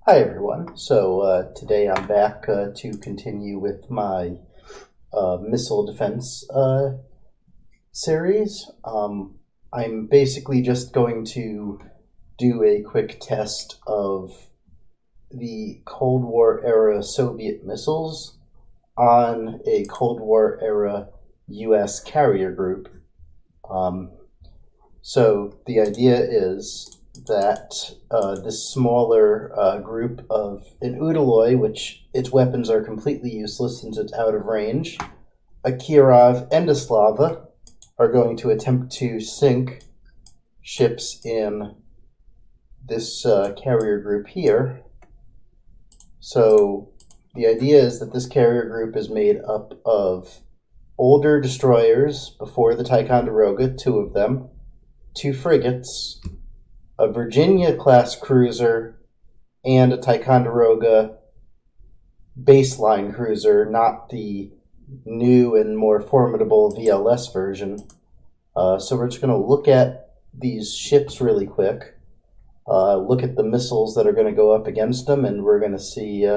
Hi everyone. Today I'm back to continue with my missile defense series. I'm basically just going to do a quick test of the Cold War era Soviet missiles on a Cold War era US carrier group. So the idea is that this smaller group of an Udaloy, which its weapons are completely useless since it's out of range, a Kirov, and a Slava are going to attempt to sink ships in this carrier group here. So the idea is that this carrier group is made up of older destroyers before the Ticonderoga, 2 of them, 2 frigates, a Virginia-class cruiser, and a Ticonderoga baseline cruiser, not the new and more formidable VLS version. So we're just going to look at these ships really quick, look at the missiles that are going to go up against them, and we're going to see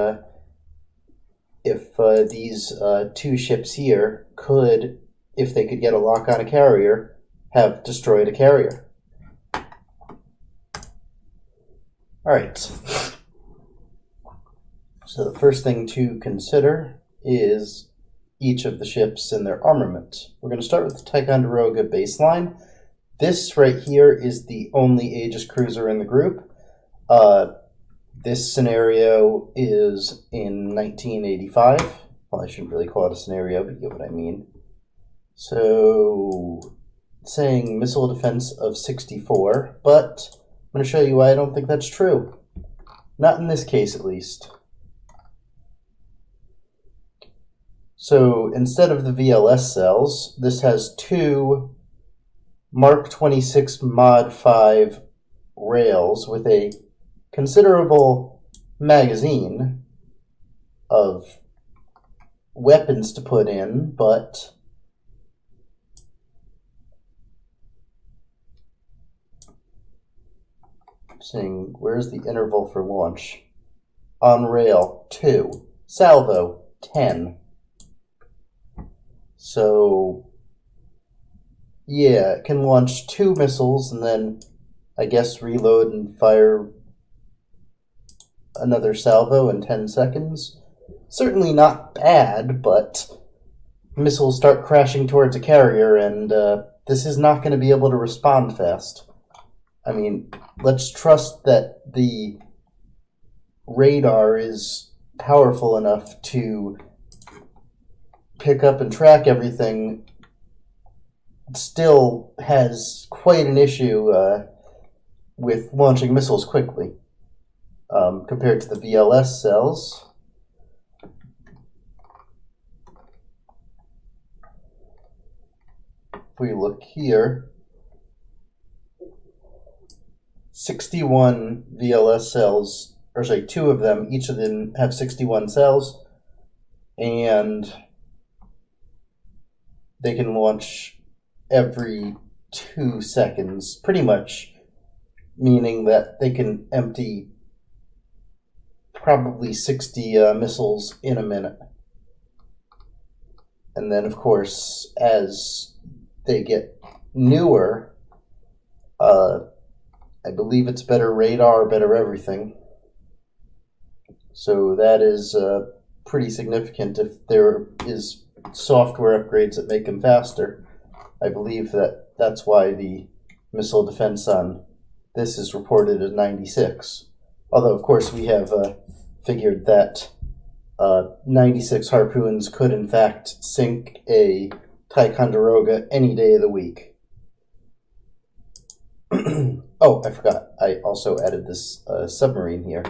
if these 2 ships here could, if they could get a lock on a carrier, have destroyed a carrier. Alright, so the first thing to consider is each of the ships and their armament. We're going to start with the Ticonderoga baseline. This right here is the only Aegis cruiser in the group. This scenario is in 1985. Well, I shouldn't really call it a scenario, but you get what I mean. So, saying missile defense of 64, but I'm going to show you why I don't think that's true. Not in this case, at least. So instead of the VLS cells, this has 2 Mark 26 Mod 5 rails with a considerable magazine of weapons to put in, but saying, where's the interval for launch? On rail, 2. Salvo, 10. So, yeah, it can launch 2 missiles and then, I guess, reload and fire another salvo in 10 seconds. Certainly not bad, but missiles start crashing towards a carrier, and this is not going to be able to respond fast. I mean, let's trust that the radar is powerful enough to pick up and track everything. It still has quite an issue with launching missiles quickly compared to the VLS cells. If we look here, 61 VLS cells, or sorry, 2 of them, each of them have 61 cells, and they can launch every 2 seconds, pretty much, meaning that they can empty probably 60 missiles in a minute. And then, of course, as they get newer, I believe it's better radar, better everything. So that is pretty significant. If there is software upgrades that make them faster, I believe that that's why the missile defense on this is reported as 96. Although, of course, we have figured that 96 harpoons could, in fact, sink a Ticonderoga any day of the week. Oh, I forgot. I also added this submarine here.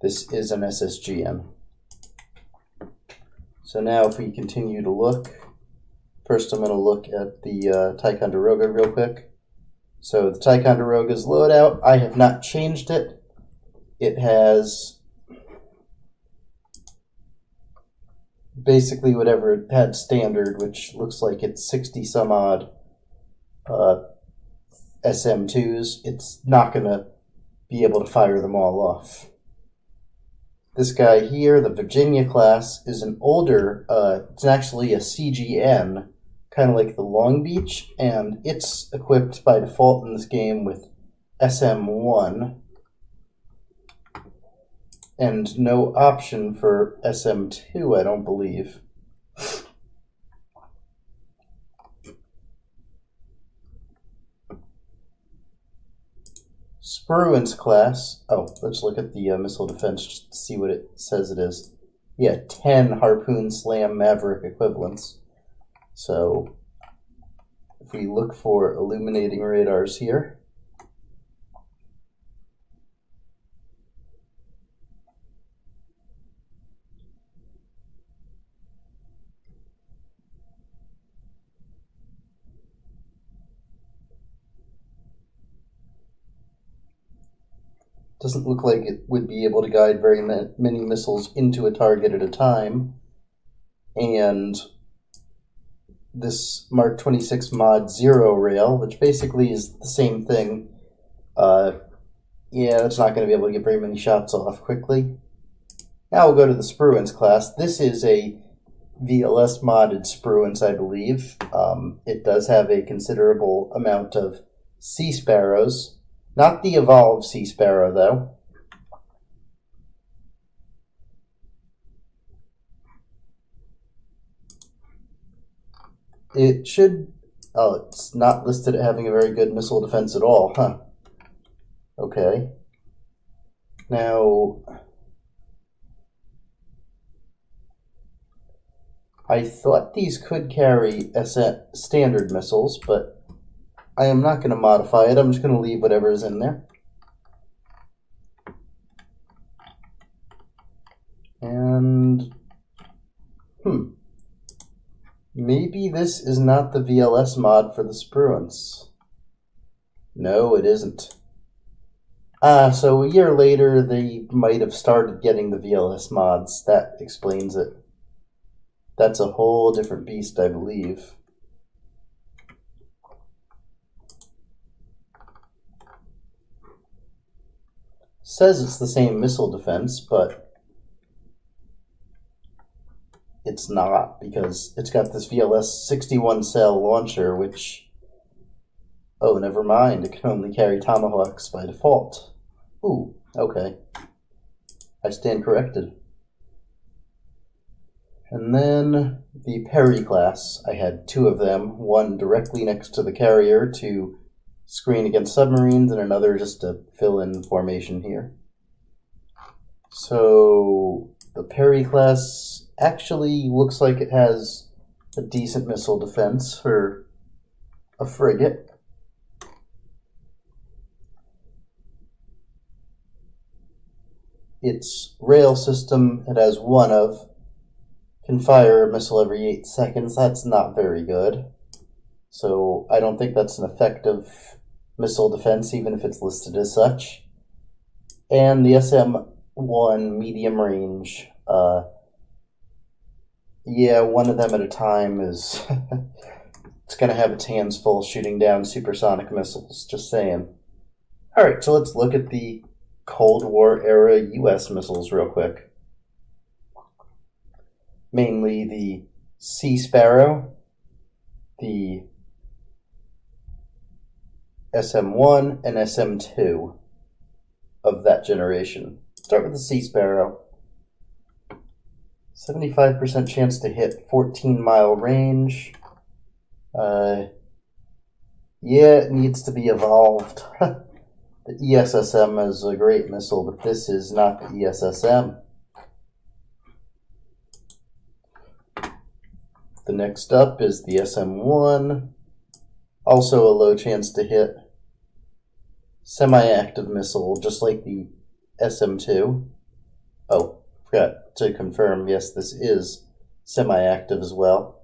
This is an SSGN. So now if we continue to look, first I'm going to look at the Ticonderoga real quick. So the Ticonderoga's loadout, I have not changed it. It has basically whatever it had standard, which looks like it's 60 some odd SM2s. It's not going to be able to fire them all off. This guy here, the Virginia class, is an older, it's actually a CGN, kind of like the Long Beach, and it's equipped by default in this game with SM1, and no option for SM2, I don't believe. Spruance class. Oh, let's look at the missile defense just to see what it says it is. Yeah, 10 Harpoon Slam Maverick equivalents. So, if we look for illuminating radars here, doesn't look like it would be able to guide very many missiles into a target at a time. And this Mark 26 Mod 0 rail, which basically is the same thing, yeah, it's not going to be able to get very many shots off quickly. Now we'll go to the Spruance class. This is a VLS modded Spruance, I believe. It does have a considerable amount of Sea Sparrows. Not the evolved Sea Sparrow, though. It should... Oh, it's not listed at having a very good missile defense at all, huh? Okay. Now... I thought these could carry standard missiles, but I am not going to modify it. I'm just going to leave whatever is in there. And, maybe this is not the VLS mod for the Spruance. No, it isn't. So a year later, they might have started getting the VLS mods. That explains it. That's a whole different beast, I believe. Says it's the same missile defense, but it's not, because it's got this VLS 61 cell launcher, which... Oh, never mind. It can only carry Tomahawks by default. Ooh, okay. I stand corrected. And then the Perry class. I had two of them, one directly next to the carrier to screen against submarines, and another just to fill in formation here. So the Perry class actually looks like it has a decent missile defense for a frigate. Its rail system, it has one of, can fire a missile every 8 seconds. That's not very good. So I don't think that's an effective missile defense, even if it's listed as such. And the SM-1 medium range. Yeah, one of them at a time is... it's going to have its hands full shooting down supersonic missiles, just saying. Alright, so let's look at the Cold War era US missiles real quick. Mainly the Sea Sparrow, the SM-1, and SM-2 of that generation. Start with the Sea Sparrow. 75% chance to hit 14-mile range. Yeah, it needs to be evolved. The ESSM is a great missile, but this is not the ESSM. The next up is the SM-1, also a low chance to hit. Semi-active missile, just like the SM-2. Oh, forgot to confirm, yes, this is semi-active as well.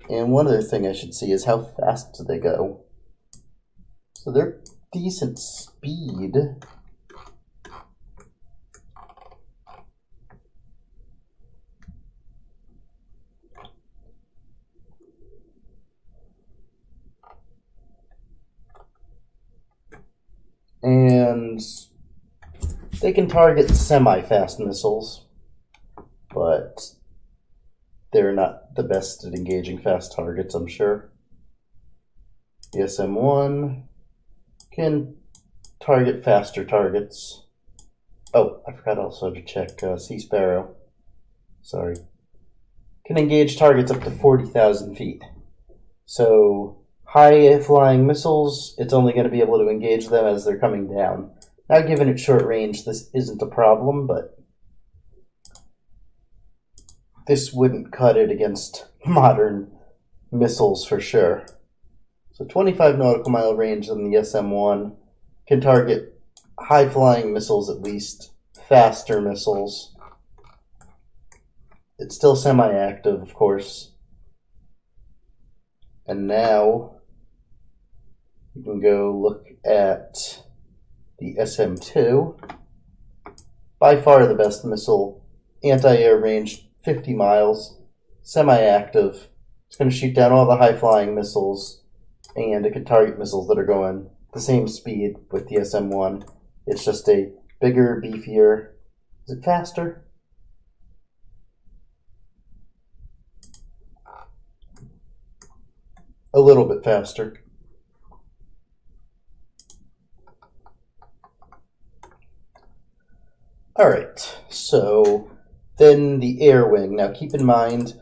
And one other thing I should see is how fast do they go. So they're decent speed. And They can target semi-fast missiles, but they're not the best at engaging fast targets, I'm sure. The SM-1 can target faster targets. Oh, I forgot also to check Sea Sparrow. Sorry. Can engage targets up to 40,000 feet. So, high-flying missiles, it's only going to be able to engage them as they're coming down. Now, given its short range, this isn't a problem, but this wouldn't cut it against modern missiles for sure. So 25 nautical mile range on the SM-1 can target high-flying missiles at least, faster missiles. It's still semi-active, of course. And now you can go look at the SM-2. By far the best missile, anti-air range 50 miles, semi-active. It's going to shoot down all the high-flying missiles, and it can target missiles that are going the same speed with the SM-1. It's just a bigger, beefier. Is it faster? A little bit faster. Alright, so then the air wing. Now keep in mind,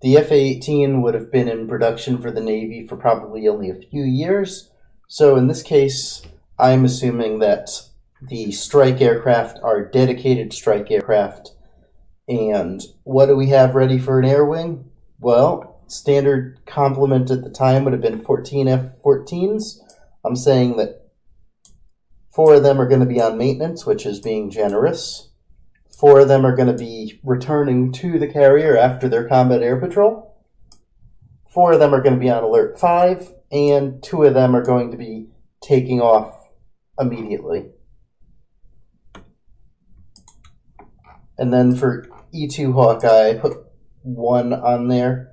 the F-18 would have been in production for the Navy for probably only a few years. So in this case, I'm assuming that the strike aircraft are dedicated strike aircraft. And what do we have ready for an air wing? Well, standard complement at the time would have been 14 F-14s. I'm saying that 4 of them are going to be on maintenance, which is being generous. 4 of them are going to be returning to the carrier after their combat air patrol. 4 of them are going to be on alert 5, and 2 of them are going to be taking off immediately. And then for E-2 Hawkeye, I put 1 on there.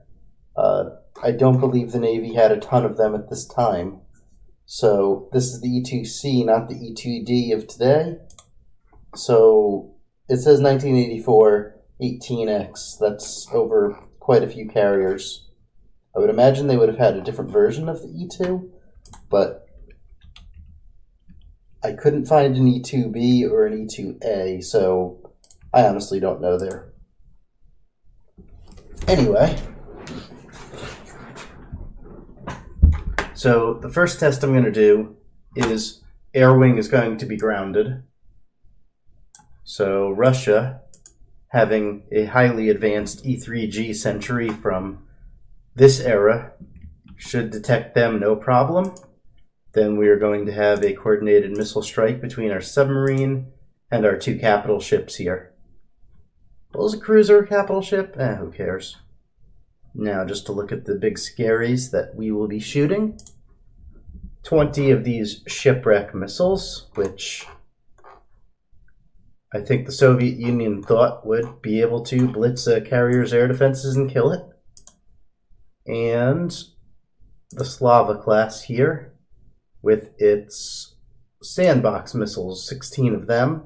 I don't believe the Navy had a ton of them at this time. So this is the E-2C, not the E-2D of today. So it says 1984 18X. That's over quite a few carriers. I would imagine they would have had a different version of the E-2, but I couldn't find an E-2B or an E-2A, so I honestly don't know there. Anyway, so the first test I'm going to do is air wing is going to be grounded. So Russia, having a highly advanced E-3G Century from this era, should detect them no problem. Then we are going to have a coordinated missile strike between our submarine and our 2 capital ships here. Well, is a cruiser a capital ship? Who cares? Now, just to look at the big scaries that we will be shooting. 20 of these shipwreck missiles, which I think the Soviet Union thought would be able to blitz a carrier's air defenses and kill it. And the Slava class here, with its sandbox missiles, 16 of them.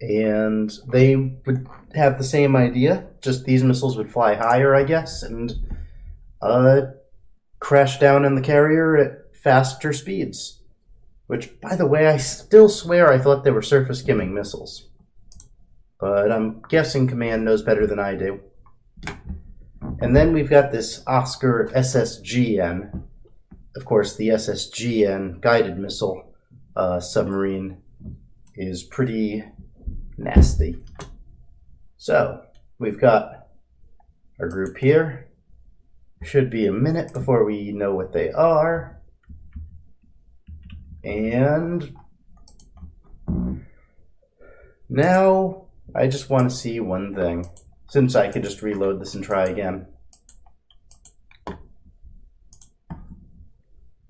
And they would have the same idea, just these missiles would fly higher, I guess, and crash down in the carrier at faster speeds. Which, by the way, I still swear I thought they were surface skimming missiles. But I'm guessing Command knows better than I do. And then we've got this Oscar SSGN. Of course, the SSGN guided missile submarine is pretty nasty. So, we've got our group here. Should be a minute before we know what they are. And now I just want to see one thing, since I could just reload this and try again.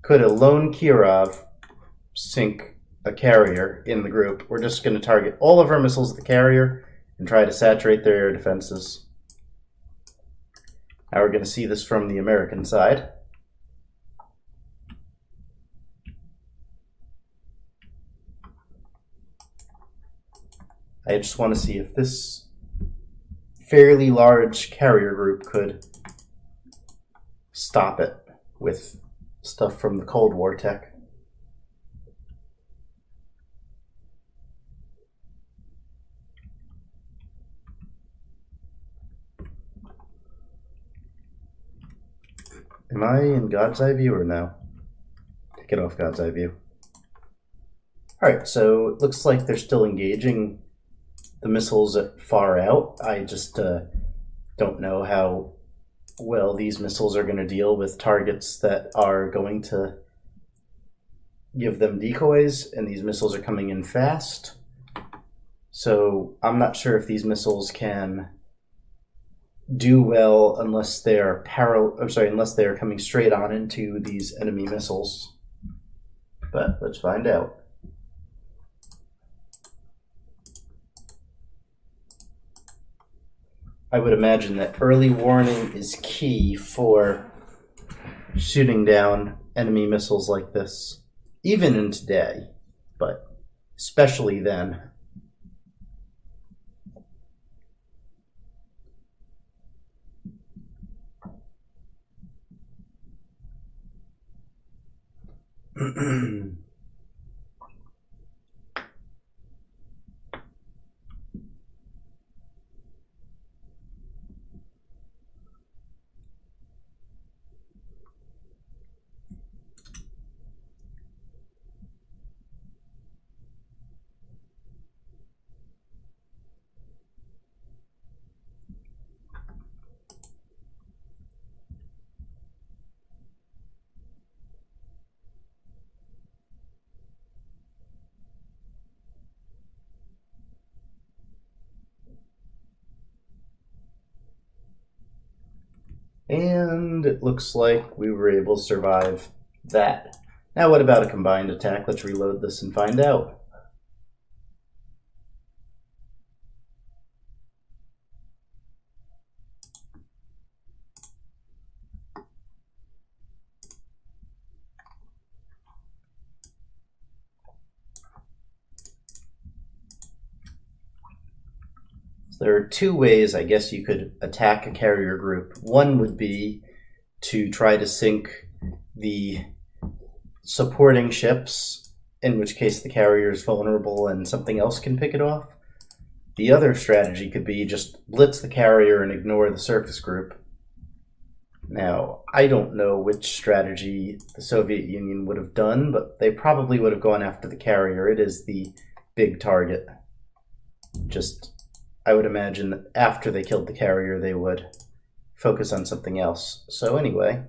Could a lone Kirov sink a carrier in the group? We're just going to target all of our missiles at the carrier and try to saturate their air defenses. Now we're going to see this from the American side. I just want to see if this fairly large carrier group could stop it with stuff from the Cold War tech. Am I in God's eye view or no? Take it off God's eye view. Alright, so it looks like they're still engaging the missiles far out. I just don't know how well these missiles are going to deal with targets that are going to give them decoys, and these missiles are coming in fast. So I'm not sure if these missiles can do well unless they're unless they're coming straight on into these enemy missiles. But let's find out. I would imagine that early warning is key for shooting down enemy missiles like this, even in today, but especially then. And it looks like we were able to survive that. Now what about a combined attack? Let's reload this and find out. There are two ways, I guess, you could attack a carrier group. One would be to try to sink the supporting ships, in which case the carrier is vulnerable and something else can pick it off. The other strategy could be just blitz the carrier and ignore the surface group. Now, I don't know which strategy the Soviet Union would have done, but they probably would have gone after the carrier. It is the big target. I would imagine that after they killed the carrier, they would focus on something else. So anyway,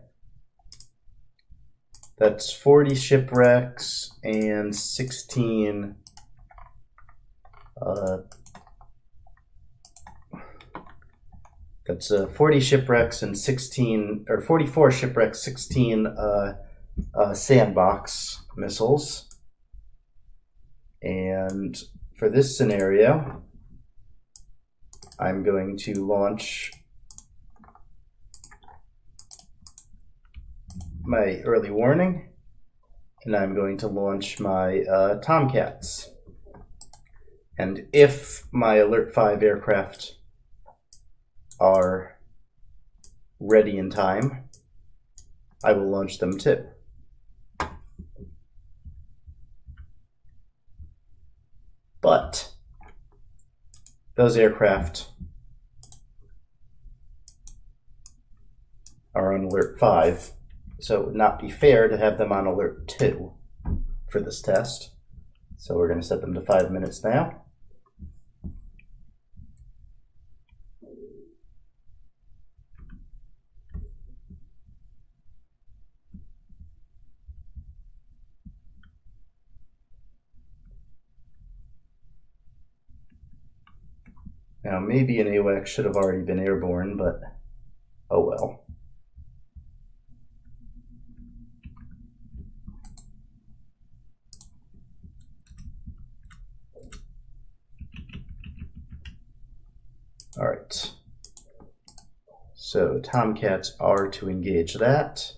that's 40 shipwrecks and 16 that's 40 shipwrecks and 16, or 44 shipwrecks, 16 sandbox missiles. And for this scenario, I'm going to launch my early warning, and I'm going to launch my Tomcats. And if my Alert 5 aircraft are ready in time, I will launch them too. But those aircraft are on Alert 5, so it would not be fair to have them on Alert 2 for this test. So we're going to set them to 5 minutes now. Now, maybe an AWACS should have already been airborne, but oh well. All right. So Tomcats are to engage that.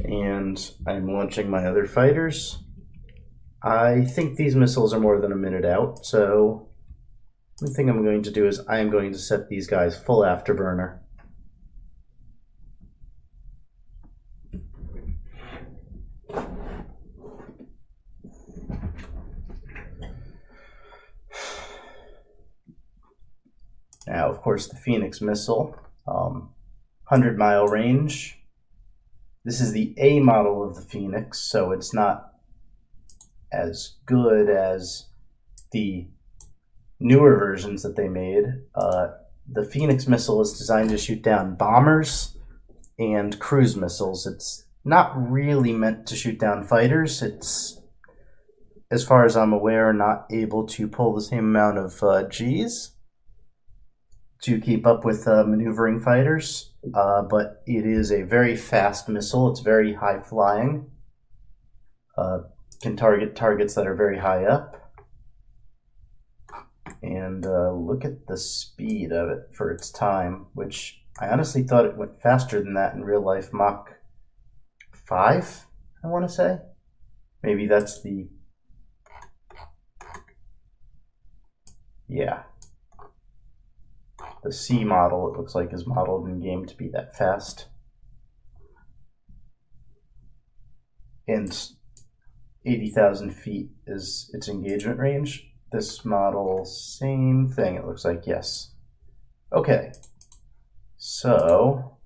And I'm launching my other fighters. I think these missiles are more than a minute out, so the thing I'm going to do is I'm going to set these guys full afterburner. Now, of course, the Phoenix missile, 100-mile range. This is the A model of the Phoenix, so it's not as good as the newer versions that they made. The Phoenix missile is designed to shoot down bombers and cruise missiles. It's not really meant to shoot down fighters. It's, as far as I'm aware, not able to pull the same amount of Gs to keep up with maneuvering fighters, but it is a very fast missile. It's very high flying. Can target targets that are very high up. And look at the speed of it for its time, which I honestly thought it went faster than that in real life. Mach 5, I want to say. Maybe that's the... Yeah. The C model, it looks like, is modeled in game to be that fast. And 80,000 feet is its engagement range. This model, same thing, it looks like, yes. Okay, so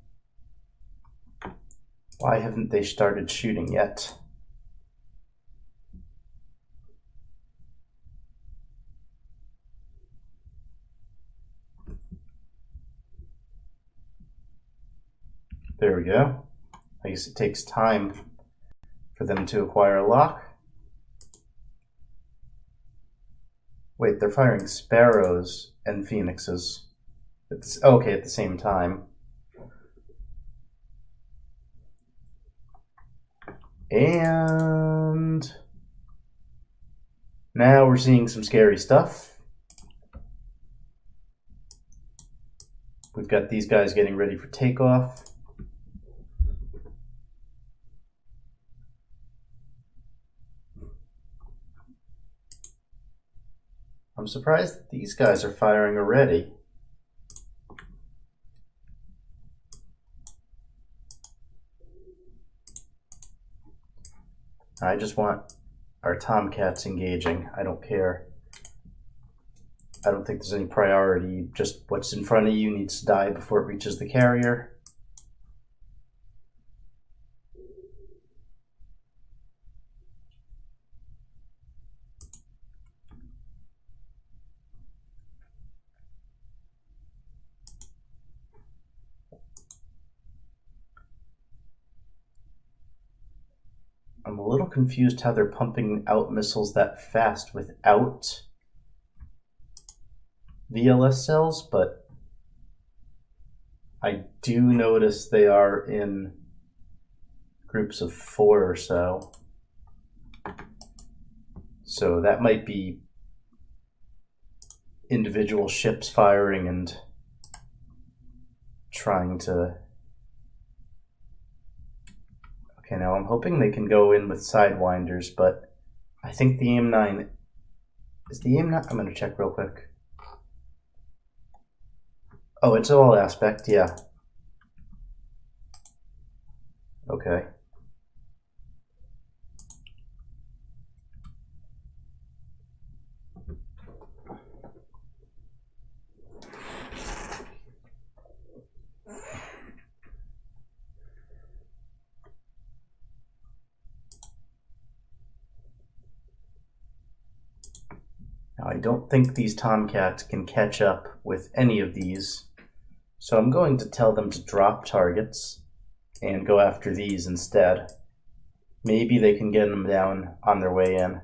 why haven't they started shooting yet? There we go. I guess it takes time for them to acquire a lock. Wait, they're firing Sparrows and Phoenixes. Okay, at the same time. And now we're seeing some scary stuff. We've got these guys getting ready for takeoff. I'm surprised that these guys are firing already. I just want our Tomcats engaging. I don't care. I don't think there's any priority. Just what's in front of you needs to die before it reaches the carrier. I'm a little confused how they're pumping out missiles that fast without VLS cells, but I do notice they are in groups of 4 or so. So that might be individual ships firing and trying to... Okay, now I'm hoping they can go in with Sidewinders, but I think the AIM-9... Is the AIM-9... I'm going to check real quick. Oh, it's all aspect, yeah. Okay. Now, I don't think these Tomcats can catch up with any of these, so I'm going to tell them to drop targets and go after these instead. Maybe they can get them down on their way in.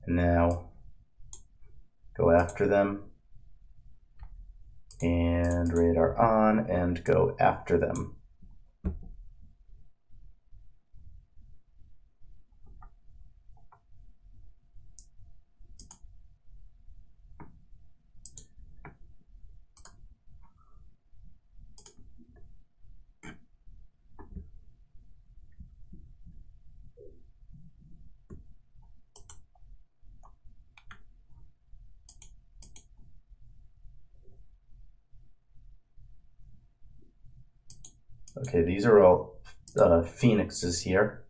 And now, go after them, and radar on, and go after them. Okay, these are all phoenixes here.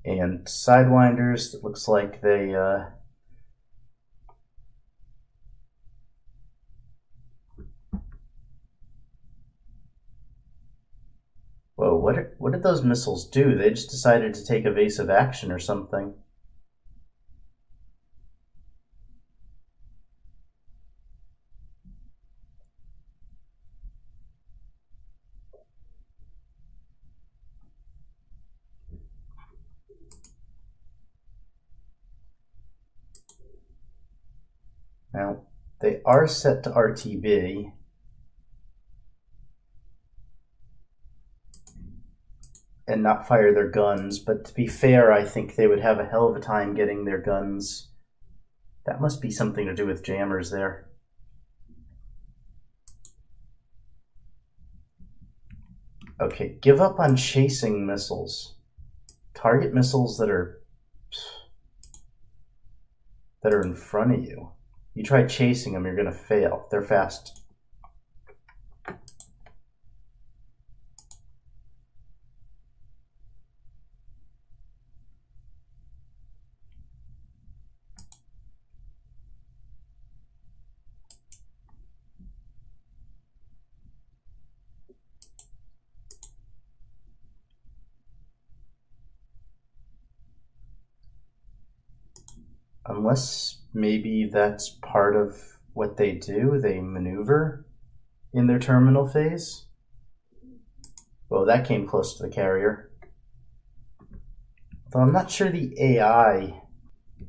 And sidewinders, it looks like they whoa, what did those missiles do? They just decided to take evasive action or something. Now, they are set to RTB. And not fire their guns, but to be fair, I think they would have a hell of a time getting their guns. That must be something to do with jammers there. Okay, give up on chasing missiles. Target missiles that are in front of you. You try chasing them, you're going to fail. They're fast. Unless maybe that's part of what they do. They maneuver in their terminal phase. Well, that came close to the carrier. Though I'm not sure the AI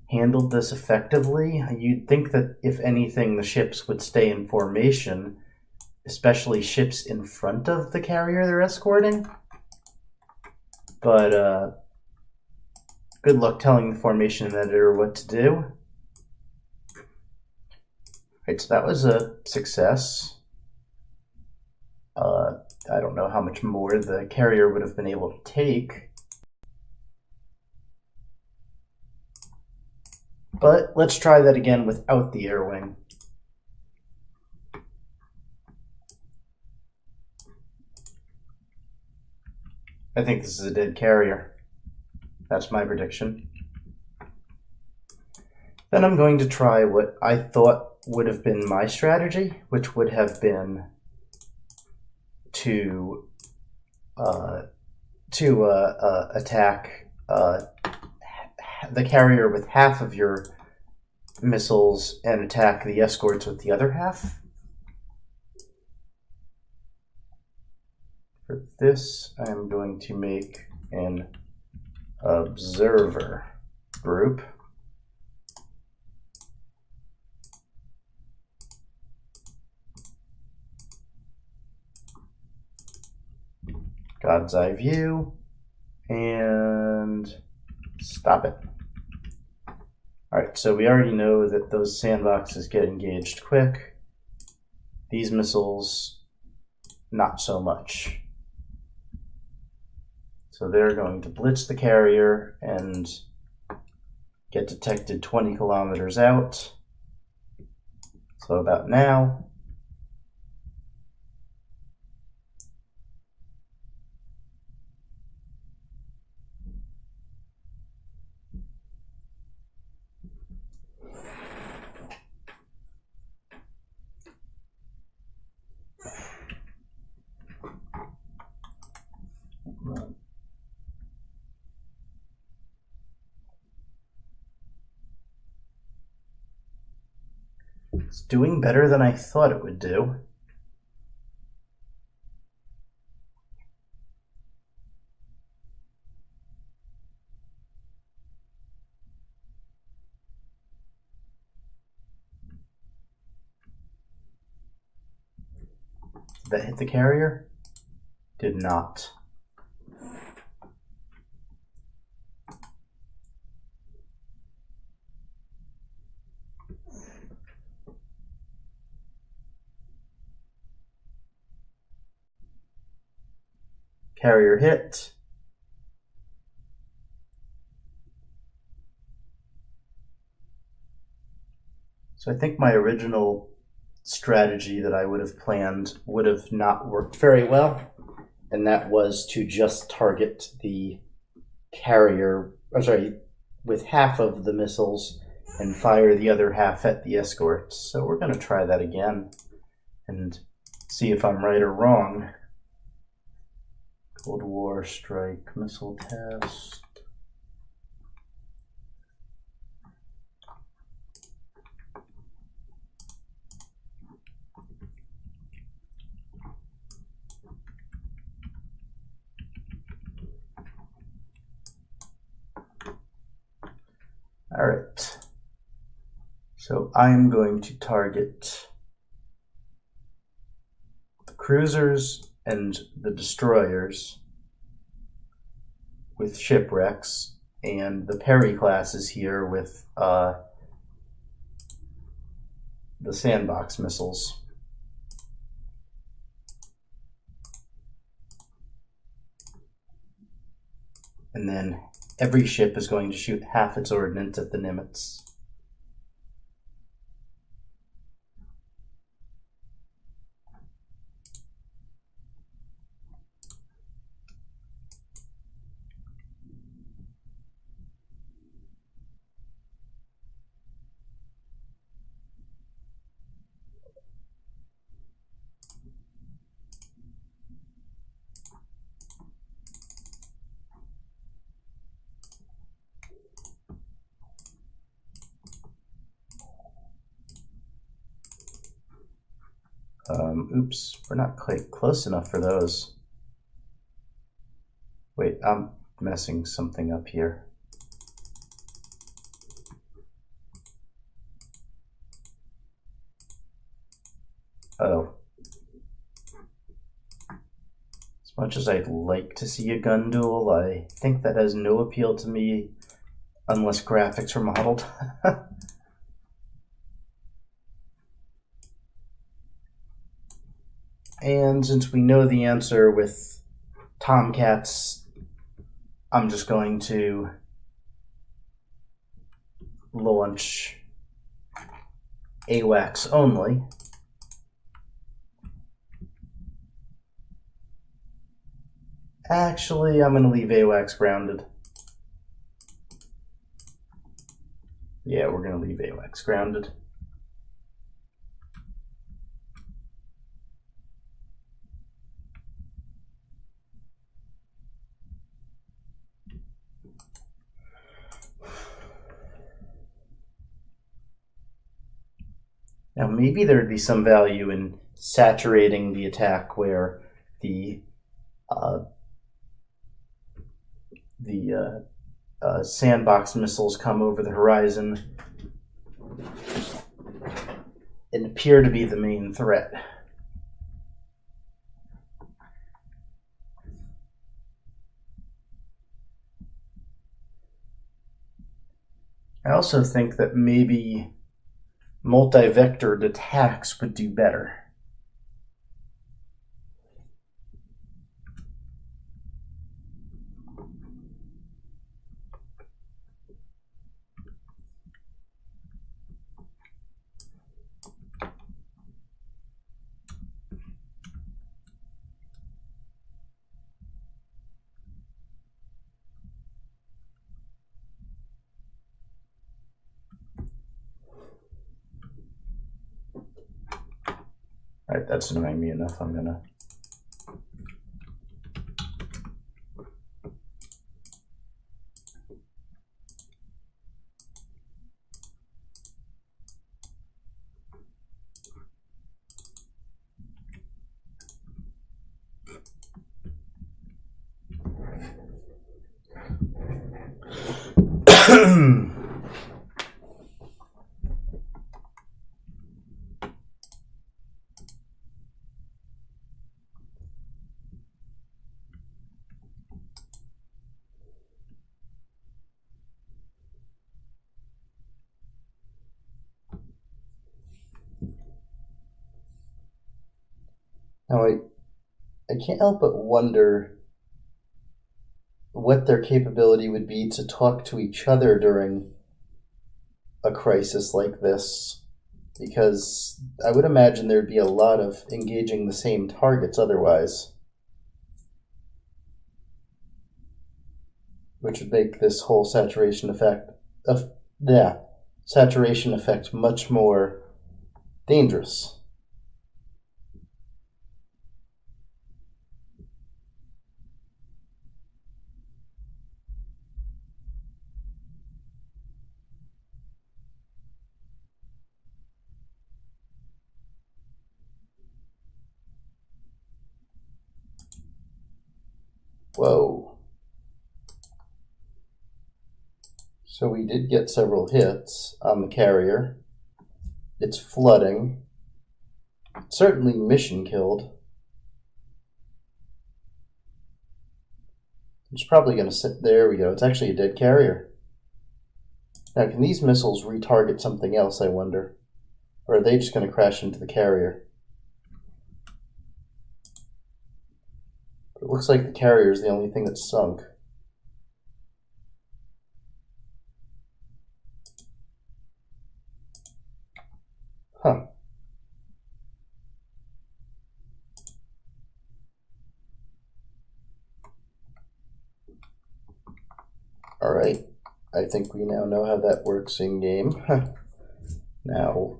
handled this effectively. You'd think that if anything, the ships would stay in formation, especially ships in front of the carrier they're escorting. But good luck telling the formation editor what to do. Right, so that was a success. I don't know how much more the carrier would have been able to take. But let's try that again without the air wing. I think this is a dead carrier. That's my prediction. Then I'm going to try what I thought would have been my strategy, which would have been to attack the carrier with half of your missiles and attack the escorts with the other half. For this, I'm going to make an observer group. God's eye view, and stop it. Alright, so we already know that those sandboxes get engaged quick. These missiles, not so much. So they're going to blitz the carrier and get detected 20 kilometers out. So about now. It's doing better than I thought it would do. Did that hit the carrier? Did not. Carrier hit. So I think my original strategy that I would have planned would have not worked very well. and that was to just target the carrier, with half of the missiles and fire the other half at the escorts. So we're going to try that again and see if I'm right or wrong. Cold War strike missile test. All right. So I'm going to target the cruisers and the destroyers with shipwrecks, and the Perry class is here with the sandbox missiles. And then every ship is going to shoot half its ordnance at the Nimitz. Oops, we're not quite close enough for those. Wait, I'm messing something up here. Oh. As much as I'd like to see a gun duel, I think that has no appeal to me unless graphics are modeled. And since we know the answer with Tomcats, I'm just going to launch AWACS only. Actually, I'm going to leave AWACS grounded. Yeah, we're going to leave AWACS grounded. Now, maybe there'd be some value in saturating the attack where the sandbox missiles come over the horizon and appear to be the main threat. I also think that maybe multi-vectored attacks would do better. Alright, that's annoying me enough. I'm gonna Now, I can't help but wonder what their capability would be to talk to each other during a crisis like this, because I would imagine there'd be a lot of engaging the same targets otherwise. which would make this whole saturation effect much more dangerous. Whoa. So we did get several hits on the carrier. It's flooding. Certainly mission killed. It's probably going to sit. There we go. It's actually a dead carrier. Now, can these missiles retarget something else, I wonder? Or are they just going to crash into the carrier? It looks like the carrier is the only thing that's sunk. Huh. Alright. I think we now know how that works in game. Now,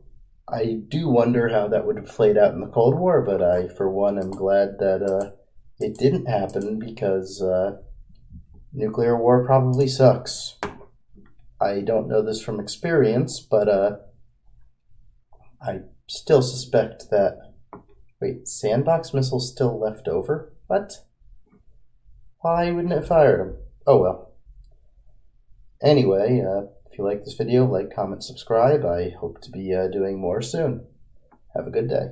I do wonder how that would have played out in the Cold War, but I, for one, am glad that it didn't happen because nuclear war probably sucks. I don't know this from experience, but I still suspect that... Wait, sandbox missiles still left over? What? Why wouldn't it fire them? Oh well. Anyway, if you like this video, like, comment, subscribe. I hope to be doing more soon. Have a good day.